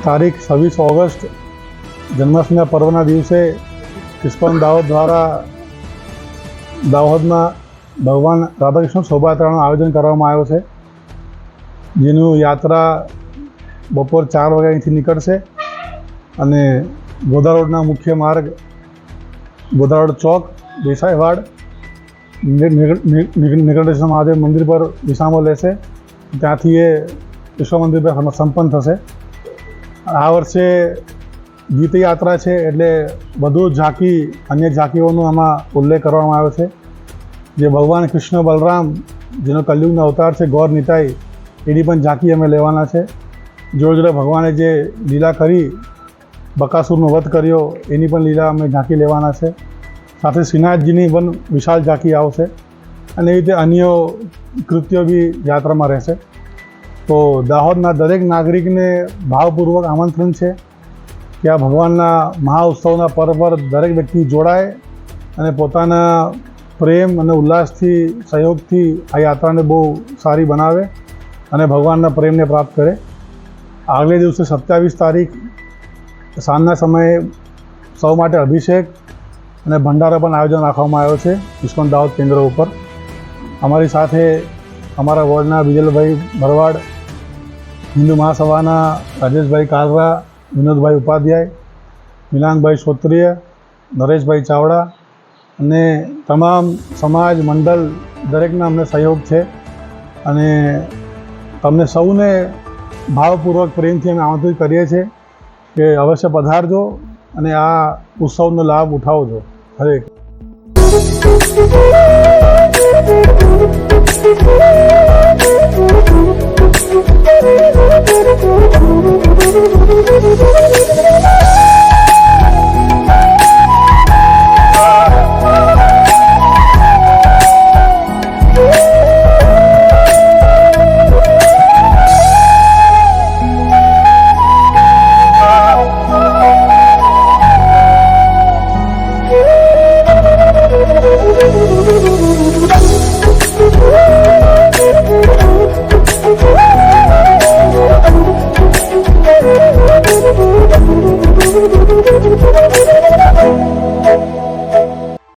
તારીખ 26 ઓગસ્ટ જન્માષ્ટમીના પર્વના દિવસે ઇસ્કોન દાહોદ દ્વારા દાહોદમાં ભગવાન રાધાકૃષ્ણ શોભાયાત્રાનું આયોજન કરવામાં આવ્યો છે, જેનું યાત્રા બપોર 4 વાગે અહીંથી નીકળશે અને ગોધરા રોડના મુખ્ય માર્ગ ગોધરા રોડ ચોક, દેસાઈવાડ, નીલકંઠેશ્વર મહાદેવ મંદિર પર વિસામો લેશે. ત્યાંથી એ વિશ્વ મંદિર પર સંપન્ન થશે. આ વર્ષે ગીત યાત્રા છે એટલે વધુ ઝાંકી અન્ય ઝાંકીઓનો આમાં ઉલ્લેખ કરવામાં આવ્યો છે. જે ભગવાન કૃષ્ણ બલરામ જેનો કલયુગનો અવતાર છે ગૌર નિતાઈ, એની પણ ઝાંકી અમે લેવાના છે. જોડે જોડે ભગવાને જે લીલા કરી બકાસુરનો વધ કર્યો એની પણ લીલા અમે ઝાંકી લેવાના છે. સાથે શ્રીનાથજીની પણ વિશાળ ઝાંકી આવશે અને એ રીતે અન્ય કૃત્યો બી યાત્રામાં રહેશે. તો દાહોદના દરેક નાગરિકને ભાવપૂર્વક આમંત્રણ છે કે આ ભગવાનના મહાઉત્સવના પર્વ પર દરેક વ્યક્તિ જોડાય અને પોતાના પ્રેમ અને ઉલ્લાસથી, સહયોગથી આ યાત્રાને બહુ સારી બનાવે અને ભગવાનના પ્રેમને પ્રાપ્ત કરે. આગલે દિવસે 27 તારીખ સાંજના સમયે સૌ માટે અભિષેક અને ભંડારા પણ આયોજન રાખવામાં આવ્યો છે ઇસ્કોન દાહોદ કેન્દ્ર ઉપર. અમારી સાથે અમારા વોર્ડના વિજલભાઈ ભરવાડ, હિન્દુ મહાસભાના રાજેશભાઈ કાલરા, વિનોદભાઈ ઉપાધ્યાય, મિલાનભાઈ શ્રોત્રિય, નરેશભાઈ ચાવડા અને તમામ સમાજ મંડળ દરેકના અમને સહયોગ છે અને તમને સૌને ભાવપૂર્વક પ્રેમથી અમે આમંત્રિત કરીએ છીએ કે અવશ્ય પધારજો અને આ ઉત્સવનો લાભ ઉઠાવજો. હરે Thank you.